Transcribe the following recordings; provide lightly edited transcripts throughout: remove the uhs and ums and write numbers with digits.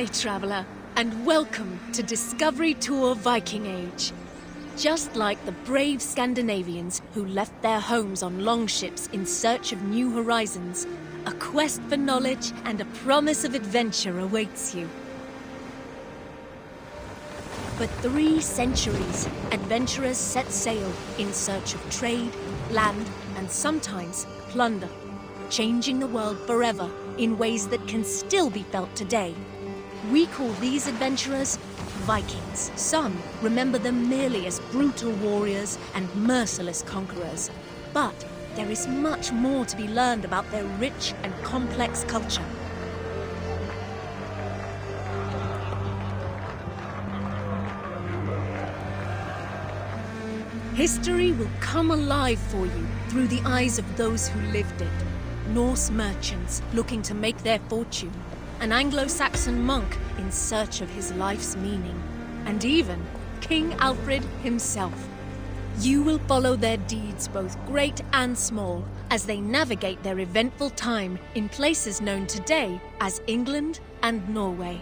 Hi, traveler, and welcome to Discovery Tour Viking Age. Just like the brave Scandinavians who left their homes on longships in search of new horizons, a quest for knowledge and a promise of adventure awaits you. For 3 centuries, adventurers set sail in search of trade, land, and sometimes plunder, changing the world forever in ways that can still be felt today. We call these adventurers Vikings. Some remember them merely as brutal warriors and merciless conquerors. But there is much more to be learned about their rich and complex culture. History will come alive for you through the eyes of those who lived it. Norse merchants looking to make their fortune, an Anglo-Saxon monk in search of his life's meaning, and even King Alfred himself. You will follow their deeds, both great and small, as they navigate their eventful time in places known today as England and Norway.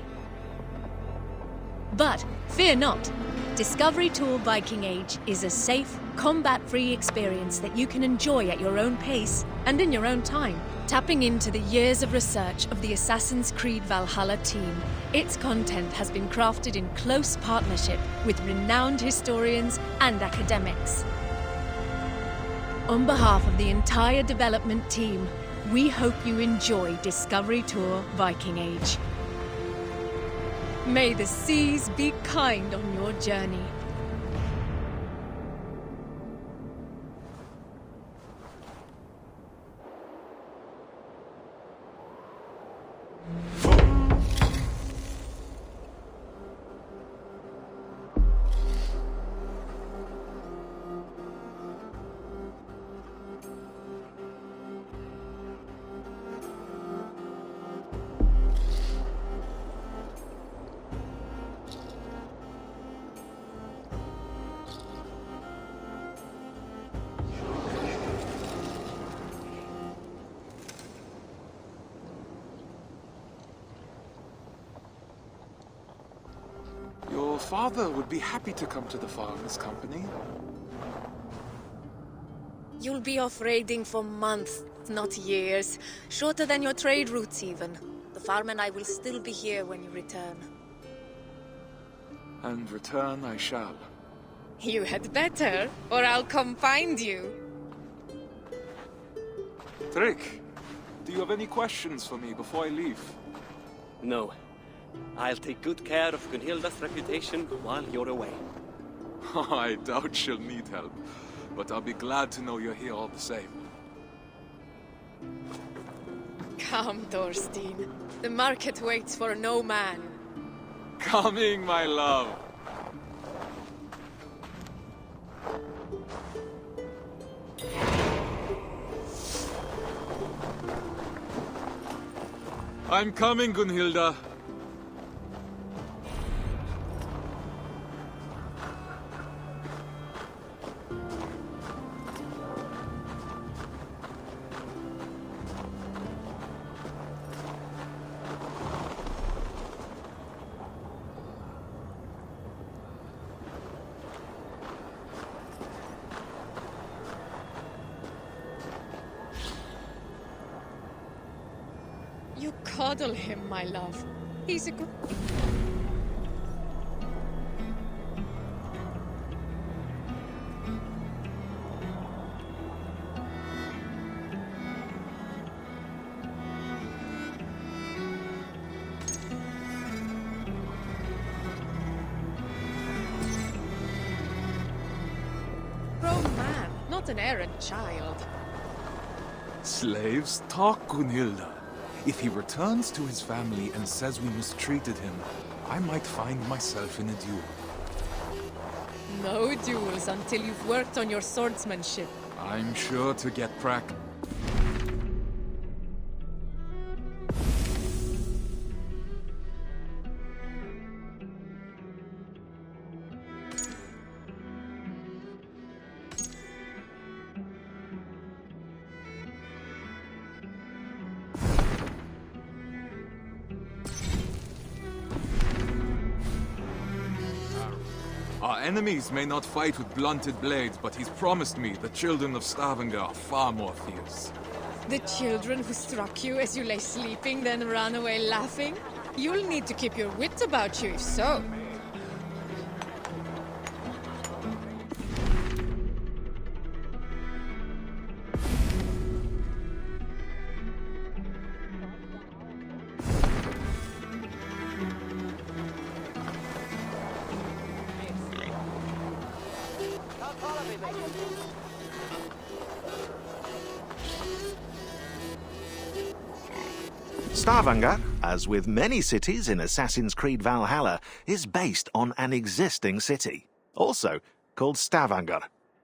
But fear not. Discovery Tour Viking Age is a safe, combat-free experience that you can enjoy at your own pace and in your own time. Tapping into the years of research of the Assassin's Creed Valhalla team, its content has been crafted in close partnership with renowned historians and academics. On behalf of the entire development team, we hope you enjoy Discovery Tour Viking Age. May the seas be kind on your journey. Your father would be happy to come to the farm as company. You'll be off raiding for months, not years. Shorter than your trade routes even. The farm and I will still be here when you return. And return I shall. You had better, or I'll come find you. Trick, do you have any questions for me before I leave? No. I'll take good care of Gunhilda's reputation while you're away. I doubt she'll need help, but I'll be glad to know you're here all the same. Come, Thorstein. The market waits for no man. Coming, my love. I'm coming, Gunhilda. You coddle him, my love. He's a good... grown man, not an errant child. Slaves, talk, Gunhilda. If he returns to his family and says we mistreated him, I might find myself in a duel. No duels until you've worked on your swordsmanship. I'm sure to get practice. Our enemies may not fight with blunted blades, but he's promised me the children of Stavanger are far more fierce. The children who struck you as you lay sleeping, then ran away laughing? You'll need to keep your wits about you if so. Stavanger, as with many cities in Assassin's Creed Valhalla, is based on an existing city, also called Stavanger.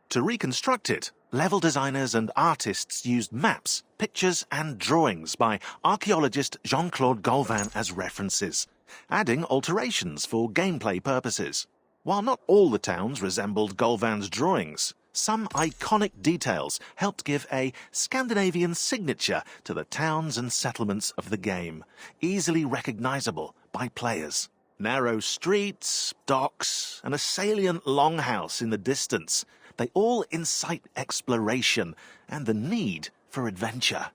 To reconstruct it, level designers and artists used maps, pictures and drawings by archaeologist Jean-Claude Galvin as references, adding alterations for gameplay purposes. While not all the towns resembled Galvin's drawings, some iconic details helped give a Scandinavian signature to the towns and settlements of the game, easily recognizable by players. Narrow streets, docks, and a salient longhouse in the distance, they all incite exploration and the need for adventure.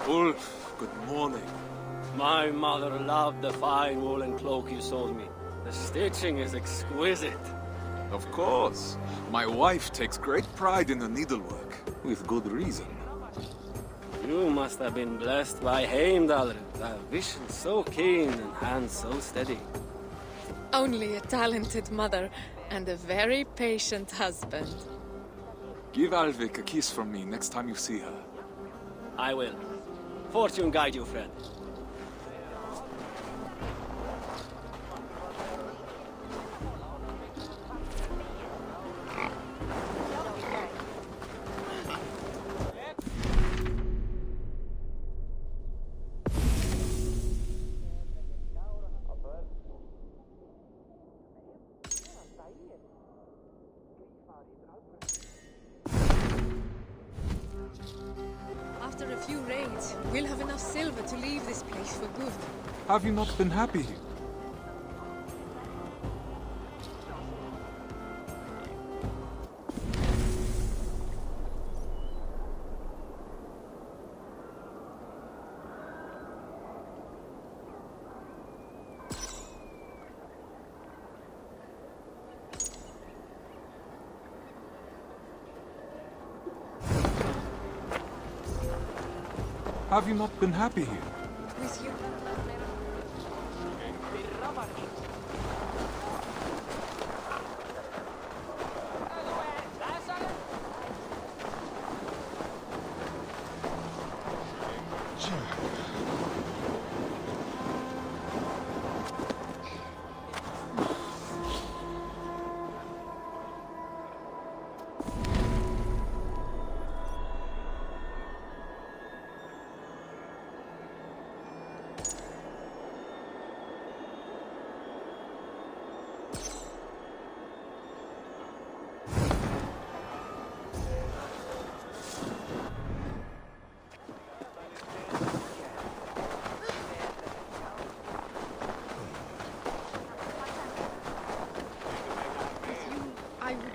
Ulf, good morning. My mother loved the fine woolen cloak you sold me. The stitching is exquisite. Of course. My wife takes great pride in the needlework, with good reason. You must have been blessed by Heimdall. A vision so keen and hands so steady. Only a talented mother and a very patient husband. Give Alvik a kiss from me next time you see her. I will. Fortune guide you, friend. After a few raids, we'll have enough silver to leave this place for good. Have you not been happy here? Have you not been happy here? With you. I would...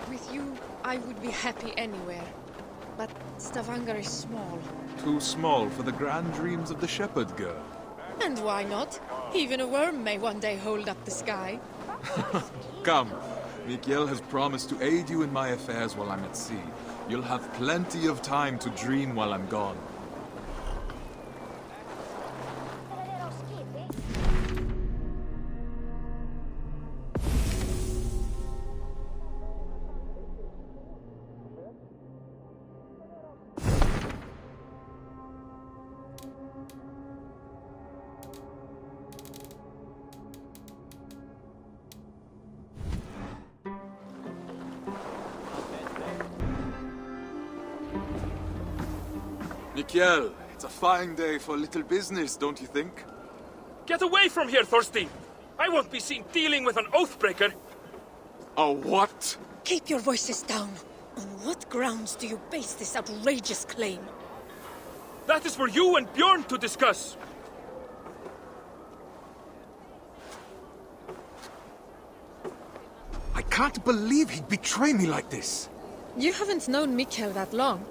With you, I would be happy anywhere. But Stavanger is small. Too small for the grand dreams of the shepherd girl. And why not? Even a worm may one day hold up the sky. Come. Miguel has promised to aid you in my affairs while I'm at sea. You'll have plenty of time to dream while I'm gone. Miguel, it's a fine day for little business, don't you think? Get away from here, Thorstein! I won't be seen dealing with an oathbreaker! A what? Keep your voices down. On what grounds do you base this outrageous claim? That is for you and Bjorn to discuss! I can't believe he'd betray me like this. You haven't known Mikkel that long.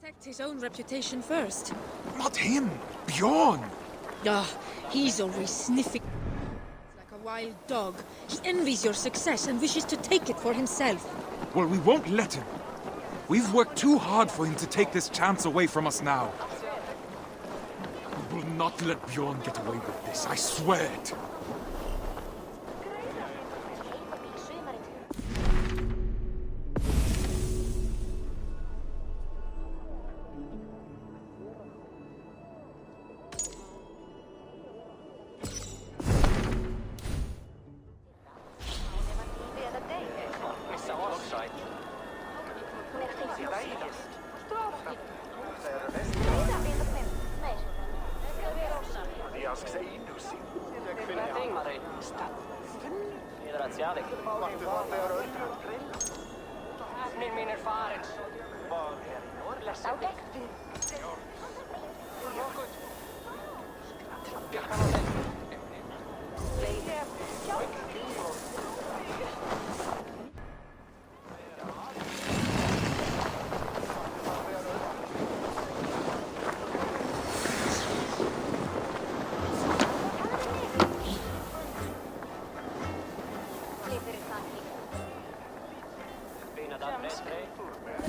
Protect his own reputation first. Not him, Bjorn. Ah, he's always sniffing like a wild dog. He envies your success and wishes to take it for himself. Well, we won't let him. We've worked too hard for him to take this chance away from us now. We will not let Bjorn get away with this, I swear it.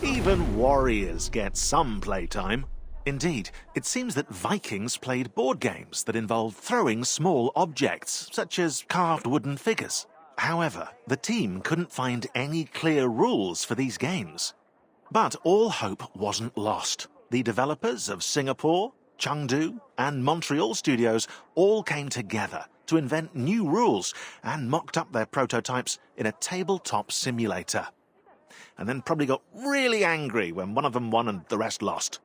Even warriors get some playtime. Indeed, it seems that Vikings played board games that involved throwing small objects, such as carved wooden figures. However, the team couldn't find any clear rules for these games. But all hope wasn't lost. The developers of Singapore, Chengdu, and Montreal studios all came together to invent new rules and mocked up their prototypes in a tabletop simulator. And then probably got really angry when one of them won and the rest lost.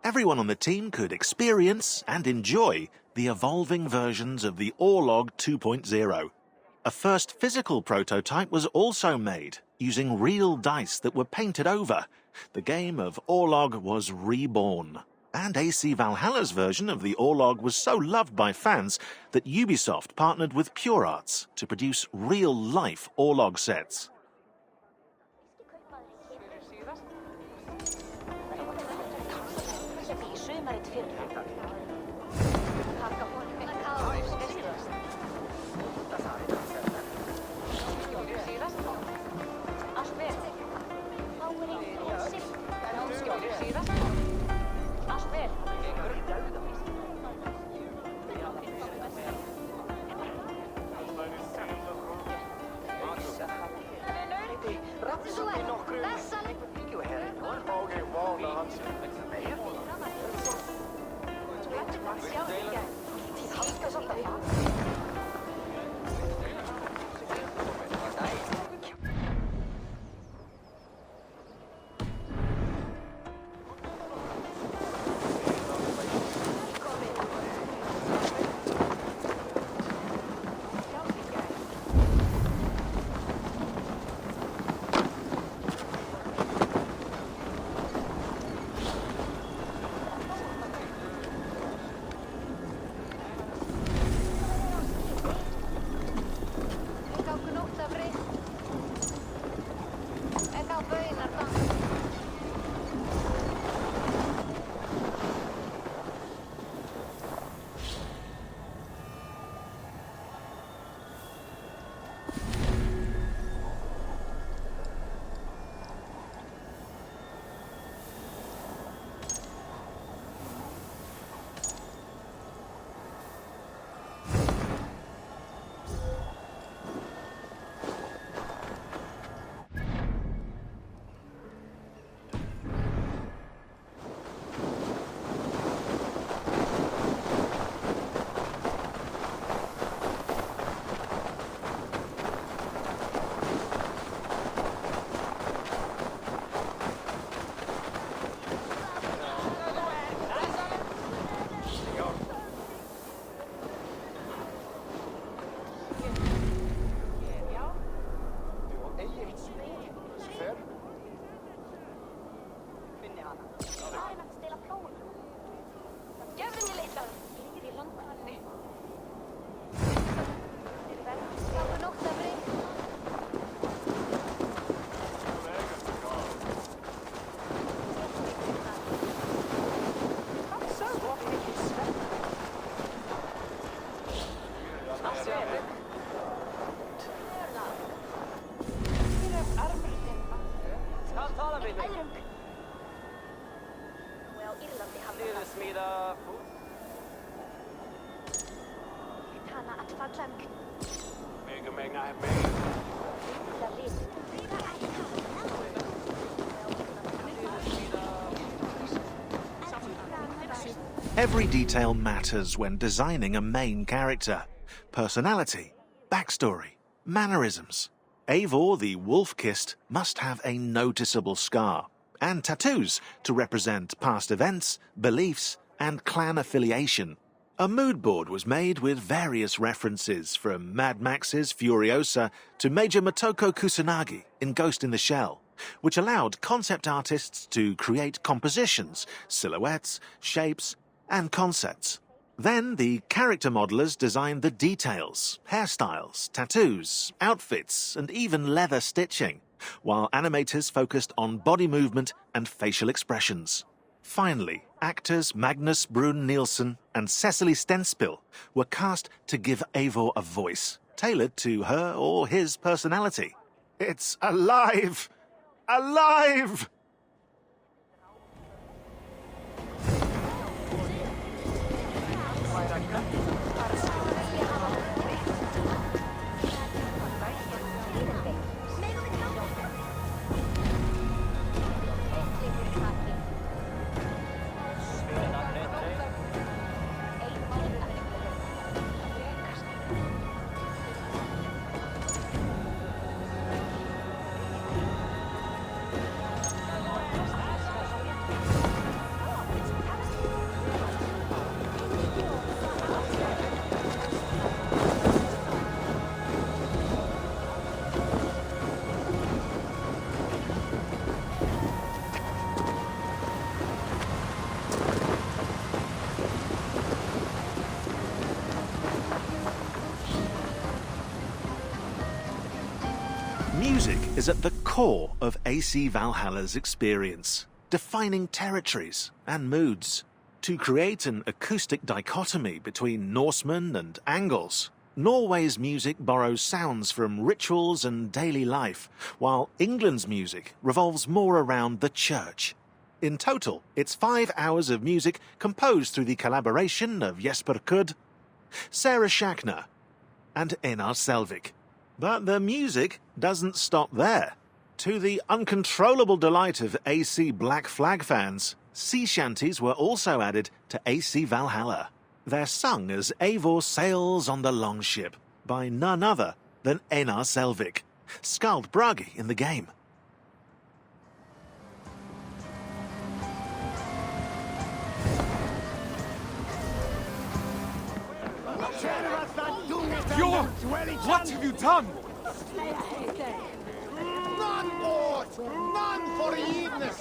Everyone on the team could experience and enjoy the evolving versions of the Orlog 2.0. A first physical prototype was also made, using real dice that were painted over. The game of Orlog was reborn. And AC Valhalla's version of the Orlog was so loved by fans that Ubisoft partnered with Pure Arts to produce real-life Orlog sets. Every detail matters when designing a main character. Personality, backstory, mannerisms. Eivor the Wolf-Kissed must have a noticeable scar, and tattoos to represent past events, beliefs, and clan affiliation. A mood board was made with various references from Mad Max's Furiosa to Major Motoko Kusanagi in Ghost in the Shell, which allowed concept artists to create compositions, silhouettes, shapes, and concepts. Then the character modelers designed the details, hairstyles, tattoos, outfits, and even leather stitching, while animators focused on body movement and facial expressions. Finally, actors Magnus Brun Nielsen and Cecily Stenspill were cast to give Eivor a voice, tailored to her or his personality. It's alive! Alive! Music is at the core of AC Valhalla's experience, defining territories and moods. To create an acoustic dichotomy between Norsemen and Angles, Norway's music borrows sounds from rituals and daily life, while England's music revolves more around the church. In total, it's 5 hours of music composed through the collaboration of Jesper Kudd, Sarah Schachner, and Einar Selvik. But the music doesn't stop there. To the uncontrollable delight of AC Black Flag fans, sea shanties were also added to AC Valhalla. They're sung as Eivor sails on the longship by none other than Einar Selvik, Skald Bragi in the game. Bjorn! What have you done? None more! None for eveness!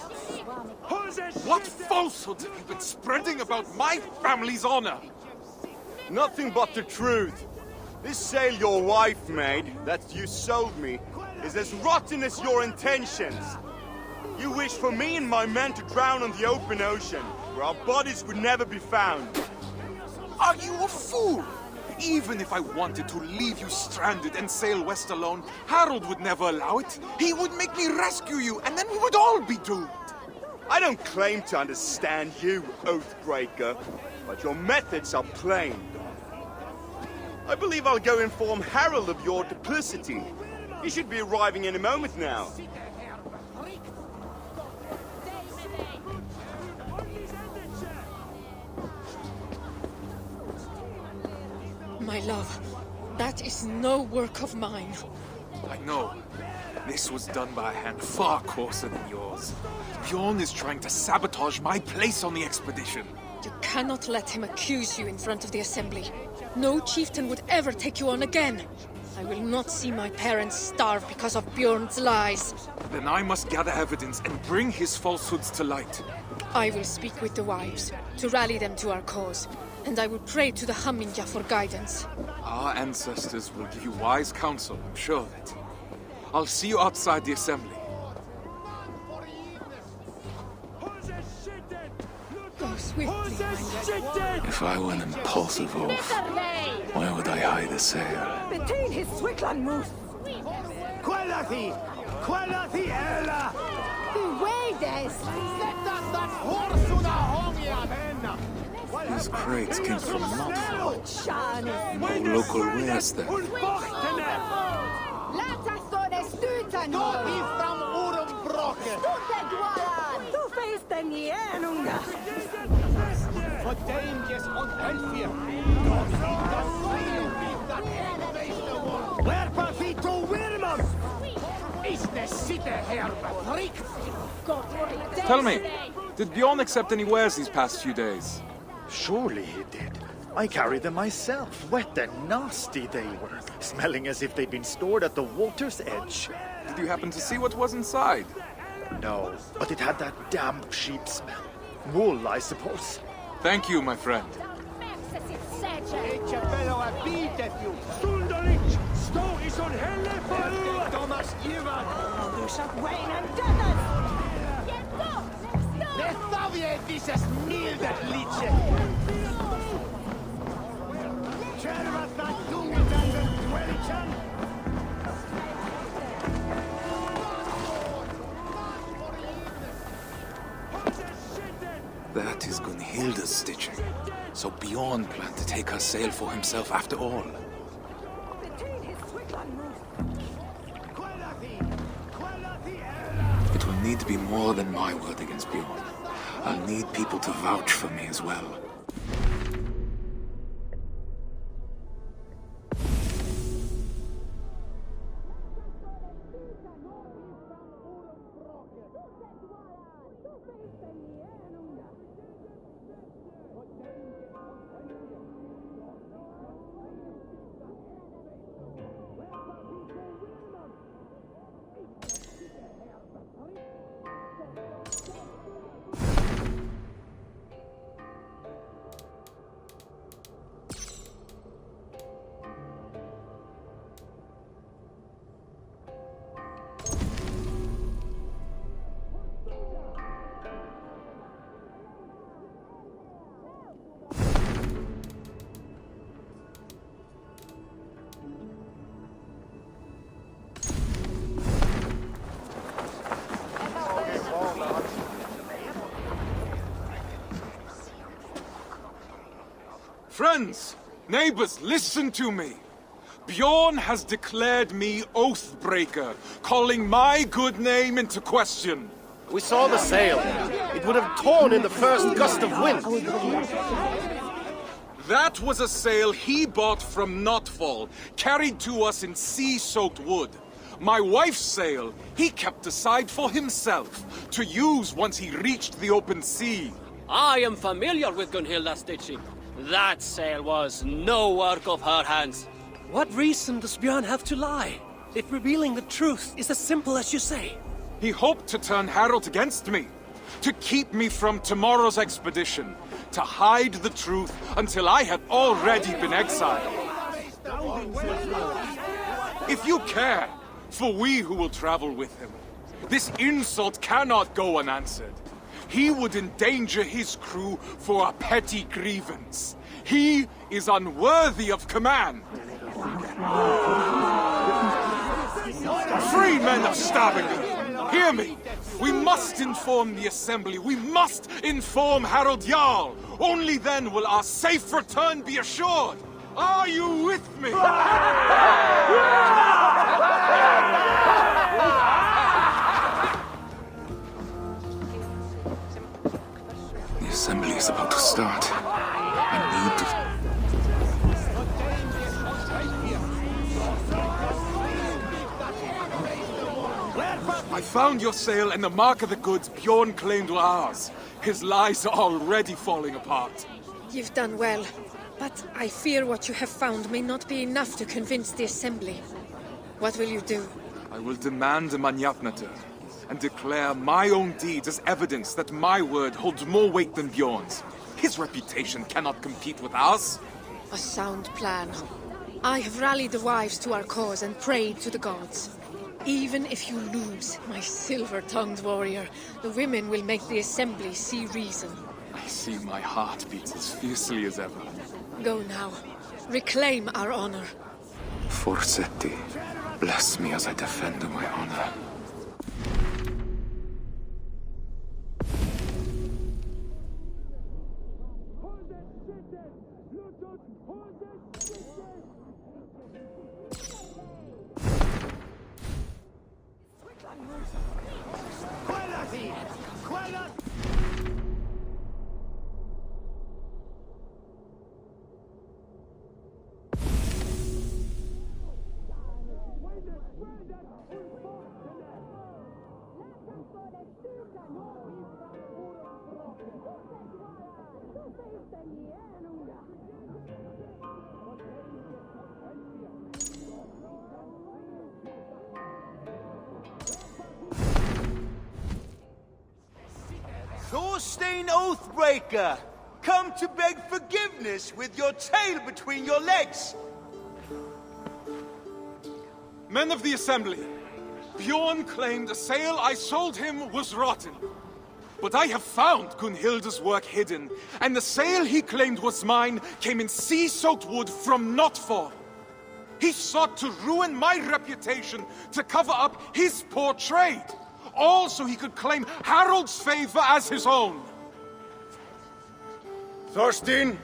What falsehood have you been spreading about my family's honor? Nothing but the truth. This sail your wife made, that you sold me, is as rotten as your intentions. You wish for me and my men to drown on the open ocean, where our bodies would never be found. Are you a fool? Even if I wanted to leave you stranded and sail west alone, Harold would never allow it. He would make me rescue you, and then we would all be doomed. I don't claim to understand you, Oathbreaker, but your methods are plain. I believe I'll go inform Harold of your duplicity. He should be arriving in a moment now. My love, that is no work of mine. I know. This was done by a hand far coarser than yours. Bjorn is trying to sabotage my place on the expedition. You cannot let him accuse you in front of the Assembly. No chieftain would ever take you on again. I will not see my parents starve because of Bjorn's lies. Then I must gather evidence and bring his falsehoods to light. I will speak with the wives, to rally them to our cause. And I will pray to the Hamminja for guidance. Our ancestors will give you wise counsel, I'm sure of it. I'll see you outside the assembly. Go swiftly, my lad. If I were an impulsive oaf, where would I hide a sail? Between his Swickland moose. Qualathi Ella! Bewaides! Let us that horse una hongia penna! These crates came from Notfall. Shan. No local wares there. Latasone stutan! Go ifram Urumbroke! Stute dwalan! Du feist den jenunga! For dangers on Helfir! Where Pafito Wilmos? Is the city here tricked? Tell me, did Bjorn accept any wares these past few days? Surely he did. I carried them myself. Wet and nasty they were, smelling as if they'd been stored at the water's edge. Did you happen to see what was inside? No, but it had that damp sheep smell. Wool, I suppose. Thank you, my friend. Stunderlich! Sto is on helle for Thomas Ivan! Du shalt wane and death! Lethavie dieses milde Liedje! Czerwa za dungen den Dwellichan! That is Gunhilda's stitching. So Bjorn planned to take her sail for himself after all. Between his Swickland moose. It will need to be more than my word against Bjorn. I'll need people to vouch for me as well. Friends, neighbors, listen to me. Bjorn has declared me Oathbreaker, calling my good name into question. We saw the sail. It would have torn in the first gust of wind. That was a sail he bought from Notfall, carried to us in sea-soaked wood. My wife's sail he kept aside for himself, to use once he reached the open sea. I am familiar with Gunhilda's stitching. That sail was no work of her hands. What reason does Bjorn have to lie? If revealing the truth is as simple as you say. He hoped to turn Harold against me, to keep me from tomorrow's expedition, to hide the truth until I had already been exiled. If you care for we who will travel with him, this insult cannot go unanswered. He would endanger his crew for a petty grievance. He is unworthy of command. Free men of Stavanger, hear me. We must inform the assembly. We must inform Harold Jarl. Only then will our safe return be assured. Are you with me? The assembly is about to start. I need to... I found your sail and the mark of the goods Bjorn claimed were ours. His lies are already falling apart. You've done well, But I fear what you have found may not be enough to convince the Assembly. What will you do? I will demand a Manyapnater and declare my own deeds as evidence that my word holds more weight than Bjorn's. His reputation cannot compete with ours. A sound plan. I have rallied the wives to our cause and prayed to the gods. Even if you lose, my silver-tongued warrior, the women will make the Assembly see reason. I see my heart beats as fiercely as ever. Go now. Reclaim our honor. Forsetti, bless me as I defend my honor. Thorstein Oathbreaker! Come to beg forgiveness with your tail between your legs! Men of the Assembly, Bjorn claimed a sail I sold him was rotten. But I have found Gunhilda's work hidden, and the sail he claimed was mine came in sea-soaked wood from Notfall. He sought to ruin my reputation to cover up his poor trade, all so he could claim Harold's favor as his own. Thorstein,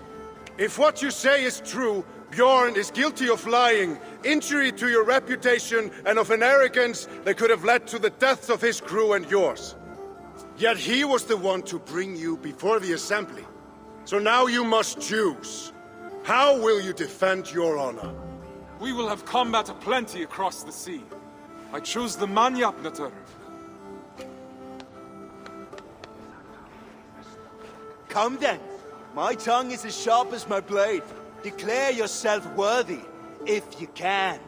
if what you say is true, Bjorn is guilty of lying, injury to your reputation, and of an arrogance that could have led to the deaths of his crew and yours. Yet he was the one to bring you before the Assembly. So now you must choose. How will you defend your honor? We will have combat aplenty across the sea. I choose the Manyapnater. Come then. My tongue is as sharp as my blade. Declare yourself worthy, if you can.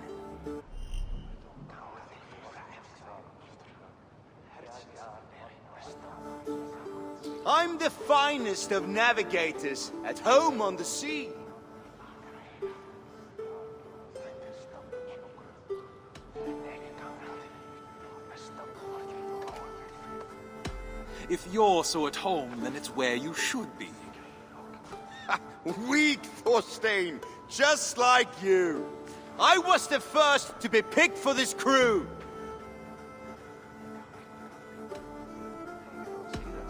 I'm the finest of navigators, at home on the sea. If you're so at home, then it's where you should be. Weak, Thorstein, just like you. I was the first to be picked for this crew.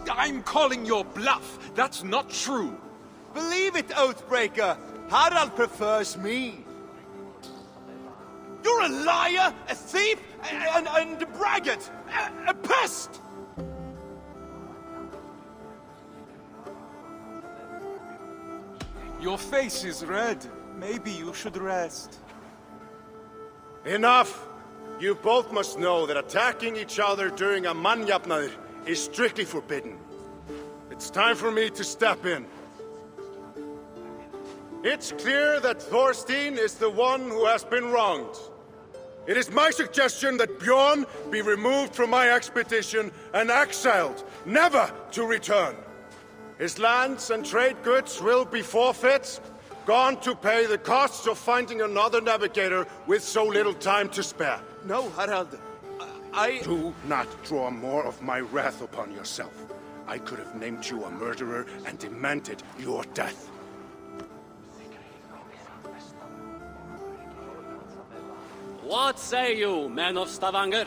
I'm calling your bluff. That's not true. Believe it, Oathbreaker. Harald prefers me. You're a liar, a thief, and a braggart, a pest! Your face is red. Maybe you should rest. Enough! You both must know that attacking each other during a Manyapnaðr is strictly forbidden. It's time for me to step in. It's clear that Thorstein is the one who has been wronged. It is my suggestion that Bjorn be removed from my expedition and exiled, never to return. His lands and trade goods will be forfeit, gone to pay the costs of finding another navigator with so little time to spare. No, Harald. Do not draw more of my wrath upon yourself. I could have named you a murderer and demanded your death. What say you, men of Stavanger?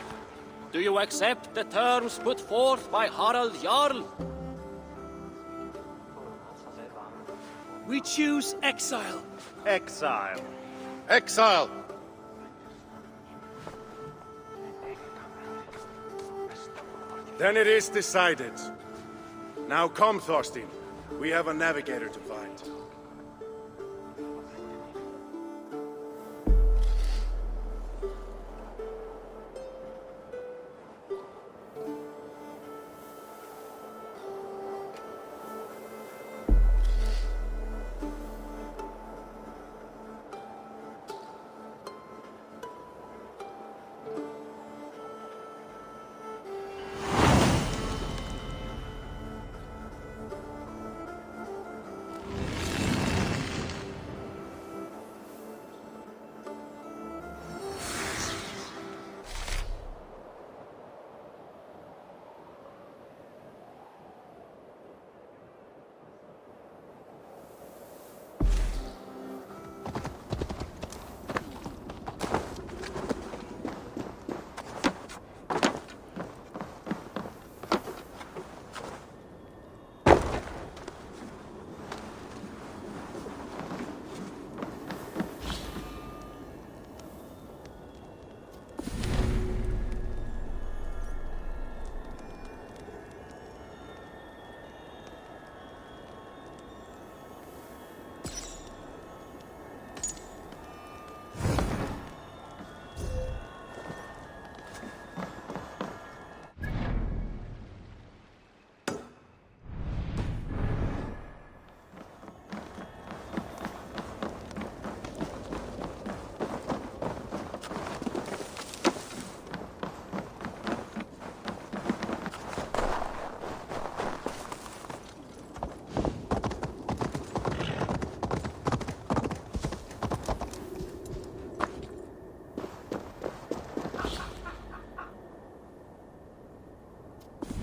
Do you accept the terms put forth by Harald Jarl? We choose exile. Exile. Exile! Then it is decided. Now come, Thorstein. We have a navigator to find.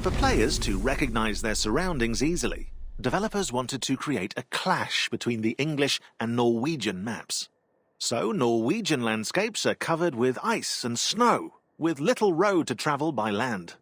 For players to recognize their surroundings easily, developers wanted to create a clash between the English and Norwegian maps. So Norwegian landscapes are covered with ice and snow, with little road to travel by land.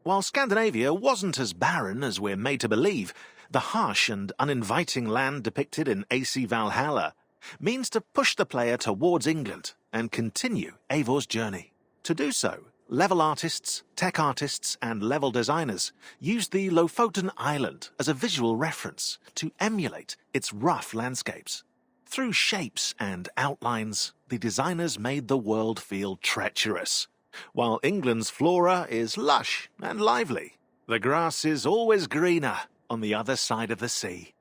While Scandinavia wasn't as barren as we're made to believe, the harsh and uninviting land depicted in AC Valhalla means to push the player towards England and continue Eivor's journey. To do so, level artists, tech artists, and level designers used the Lofoten Island as a visual reference to emulate its rough landscapes. Through shapes and outlines, the designers made the world feel treacherous. While England's flora is lush and lively, the grass is always greener on the other side of the sea.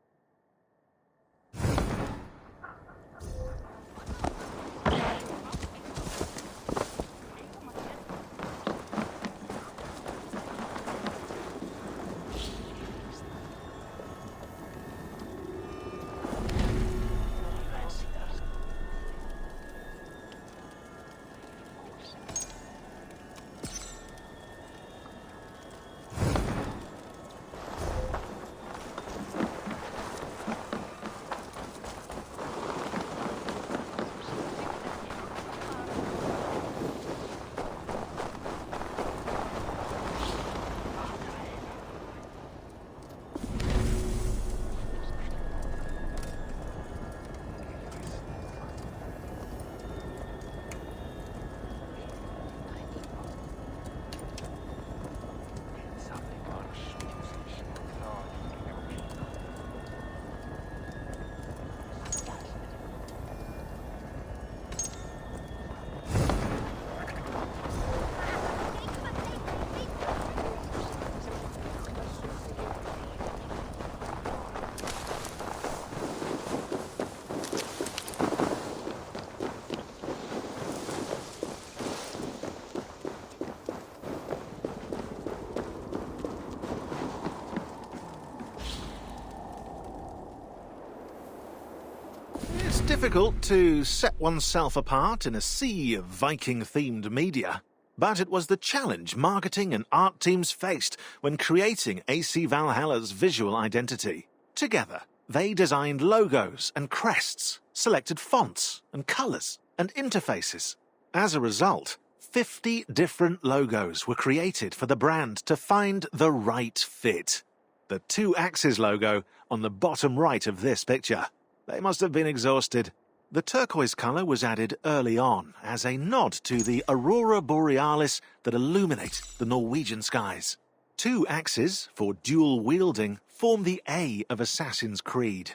It's difficult to set oneself apart in a sea of Viking-themed media, but it was the challenge marketing and art teams faced when creating AC Valhalla's visual identity. Together, they designed logos and crests, selected fonts and colors and interfaces. As a result, 50 different logos were created for the brand to find the right fit. The 2 Axes logo on the bottom right of this picture. They must have been exhausted. The turquoise colour was added early on as a nod to the aurora borealis that illuminate the Norwegian skies. 2 axes, for dual wielding, form the A of Assassin's Creed.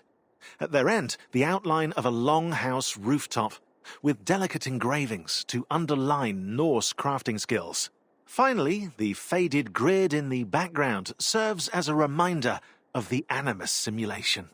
At their end, the outline of a longhouse rooftop, with delicate engravings to underline Norse crafting skills. Finally, the faded grid in the background serves as a reminder of the Animus simulation.